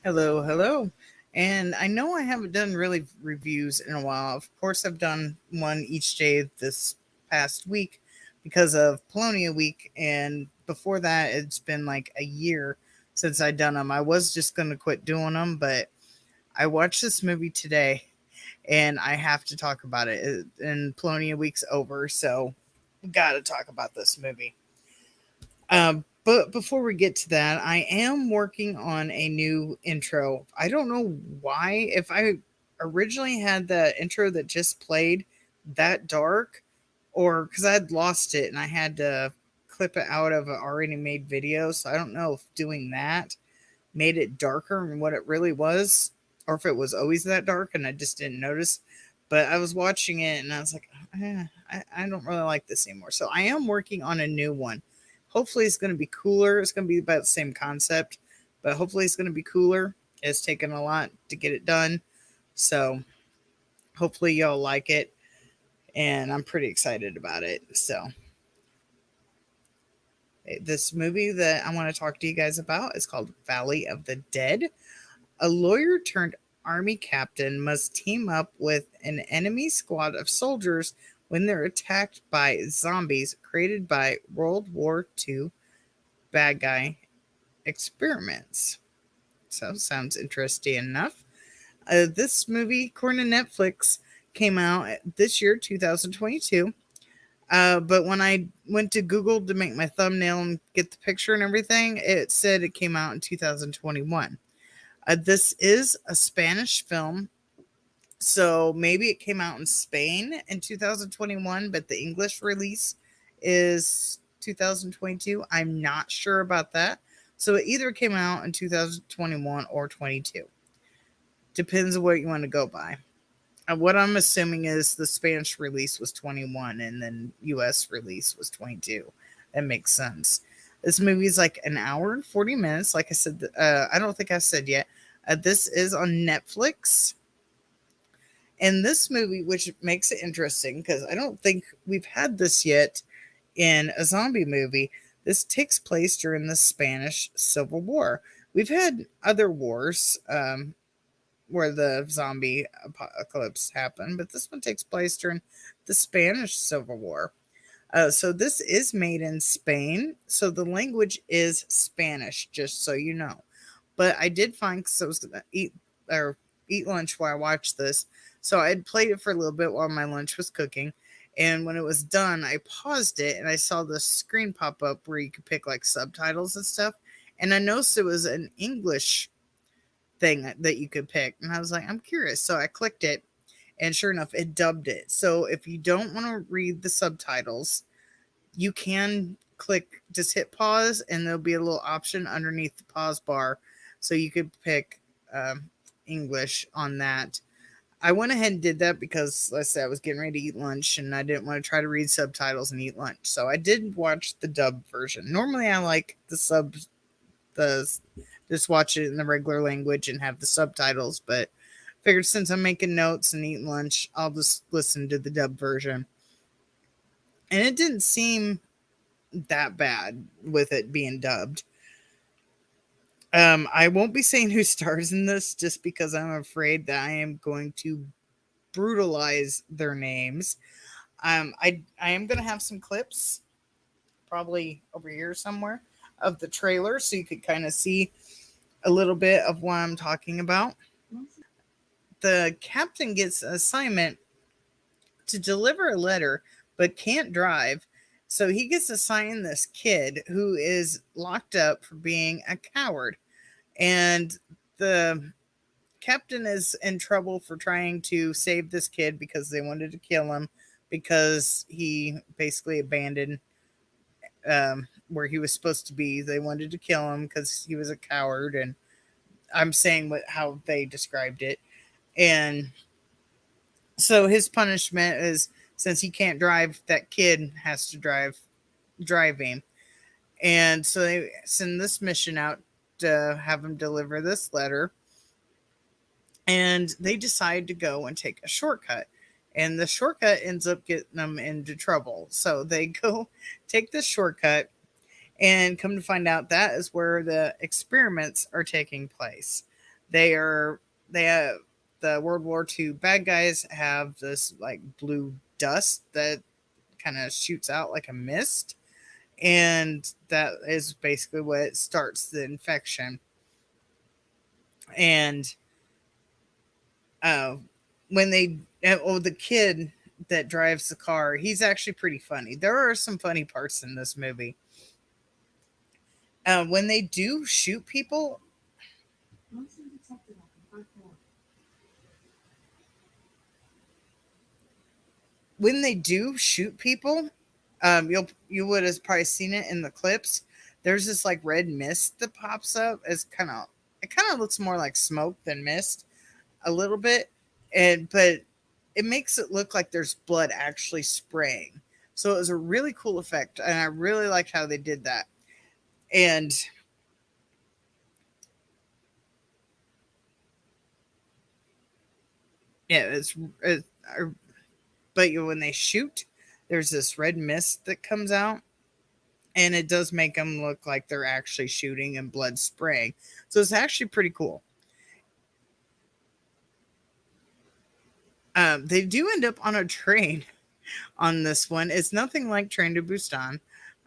Hello, hello. And I know I haven't done really reviews in a while. Of course, I've done one each day this past week because of Polonia Week. And before that, it's been like a year since I'd done them. I was just going to quit doing them, but I watched this movie today and I have to talk about it. And Polonia Week's over, so we got to talk about this movie. But before we get to that, I am working on a new intro. I don't know why. If I originally had the intro that just played that dark, or because I had lost it and I had to clip it out of an already made video. So I don't know if doing that made it darker than what it really was, or if it was always that dark and I just didn't notice. But I was watching it and I was like, I don't really like this anymore. So I am working on a new one. Hopefully, it's going to be cooler. It's going to be about the same concept, but hopefully, it's going to be cooler. It's taken a lot to get it done. So hopefully, y'all like it. And I'm pretty excited about it. So, this movie that I want to talk to you guys about is called Valley of the Dead. A lawyer turned army captain must team up with an enemy squad of soldiers when they're attacked by zombies created by World War II bad guy experiments. So, sounds interesting enough. This movie, according to Netflix, came out this year, 2022. But when I went to Google to make my thumbnail and get the picture and everything, it said it came out in 2021. This is a Spanish film, so maybe it came out in Spain in 2021, but the English release is 2022. I'm not sure about that. So it either came out in 2021 or 22. Depends on what you want to go by. What I'm assuming is the Spanish release was 21 and then US release was 22. That makes sense. This movie is like an hour and 40 minutes. Like I said, I don't think I said yet. This is on Netflix. And this movie, which makes it interesting because I don't think we've had this yet in a zombie movie, this takes place during the Spanish Civil War. We've had other wars where the zombie apocalypse happened, but this one takes place during the Spanish Civil War. So this is made in Spain, so the language is Spanish, just so you know. But I did find because I was gonna eat lunch while I watched this, so I had played it for a little bit while my lunch was cooking. And when it was done, I paused it and I saw the screen pop up where you could pick like subtitles and stuff. And I noticed it was an English thing that you could pick. And I was like, I'm curious. So I clicked it, and sure enough, it dubbed it. So if you don't want to read the subtitles, you can click, just hit pause, and there'll be a little option underneath the pause bar. So you could pick English on that. I went ahead and did that because, let's say, I was getting ready to eat lunch and I didn't want to try to read subtitles and eat lunch. So I did watch the dub version. Normally, I like the just watch it in the regular language and have the subtitles, but figured since I'm making notes and eating lunch, I'll just listen to the dub version. And it didn't seem that bad with it being dubbed. I won't be saying who stars in this just because I'm afraid that I am going to brutalize their names. I am going to have some clips, probably over here somewhere, of the trailer so you could kind of see a little bit of what I'm talking about. The captain gets an assignment to deliver a letter but can't drive. So he gets assigned this kid who is locked up for being a coward. And the captain is in trouble for trying to save this kid because they wanted to kill him because he basically abandoned where he was supposed to be. They wanted to kill him because he was a coward, and I'm saying how they described it. And so his punishment is, since he can't drive, that kid has to drive him. And so they send this mission out to have him deliver this letter, and they decide to go and take a shortcut. And the shortcut ends up getting them into trouble. So they go take this shortcut, and come to find out that is where the experiments are taking place. They are they have the World War II bad guys have this like blue dust that kind of shoots out like a mist, and that is basically what starts the infection. And uh, when they the kid that drives the car, he's actually pretty funny. There are some funny parts in this movie. When they do shoot people, when they do shoot people, you would have probably seen it in the clips. There's this like red mist that pops up. It kind of looks more like smoke than mist a little bit, and but it makes it look like there's blood actually spraying. So it was a really cool effect, and I really liked how they did that. And yeah, but when they shoot, there's this red mist that comes out, and it does make them look like they're actually shooting and blood spraying. So it's actually pretty cool. They do end up on a train on this one. It's nothing like Train to Busan.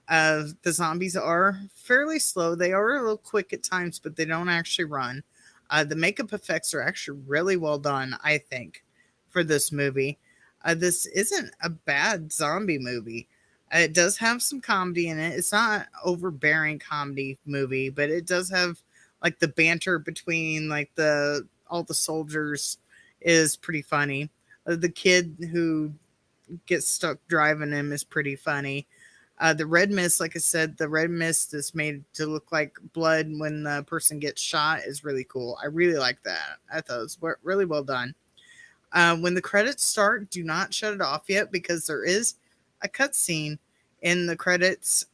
The zombies are fairly slow. They are a little quick at times, but they don't actually run. The makeup effects are actually really well done, I think, for this movie. This isn't a bad zombie movie. It does have some comedy in it. It's not an overbearing comedy movie, but it does have like the banter between like the all the soldiers is pretty funny. The kid who gets stuck driving him is pretty funny. The red mist, like I said, the red mist is made to look like blood when the person gets shot is really cool. I really like that. I thought it was really well done. When the credits start, do not shut it off yet because there is a cutscene in the credits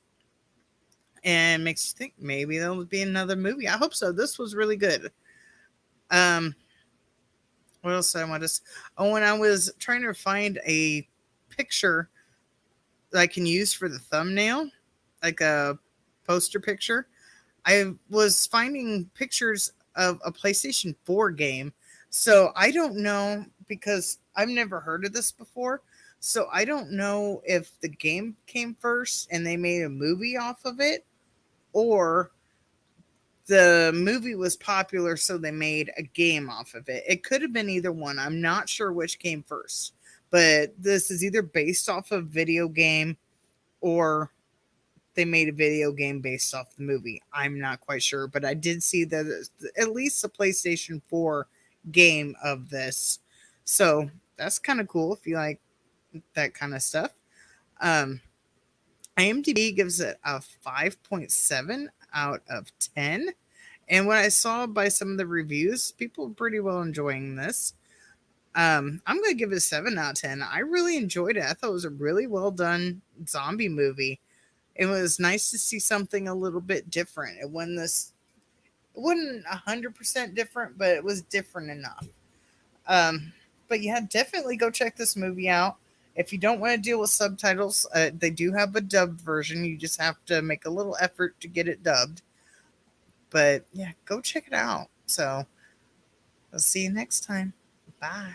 and makes you think maybe there'll be another movie. I hope so. This was really good. Um, what else I want to? Oh, when I was trying to find a picture that I can use for the thumbnail, like a poster picture, I was finding pictures of a PlayStation 4 game. So I don't know because I've never heard of this before. So I don't know if the game came first and they made a movie off of it, or the movie was popular so they made a game off of it. It could have been either one. I'm not sure which came first. But this is either based off a video game or they made a video game based off the movie. I'm not quite sure, but I did see that at least a PlayStation 4 game of this. So that's kind of cool if you like that kind of stuff. Um, IMDb gives it a 5.7 out of 10. And what I saw by some of the reviews, people are pretty well enjoying this. I'm going to give it a 7 out of 10. I really enjoyed it. I thought it was a really well done zombie movie. It was nice to see something a little bit different. It wasn't 100% different, but it was different enough. Um, but yeah, definitely go check this movie out. If you don't want to deal with subtitles, they do have a dubbed version. You just have to make a little effort to get it dubbed. But yeah, go check it out. So I'll see you next time. Bye.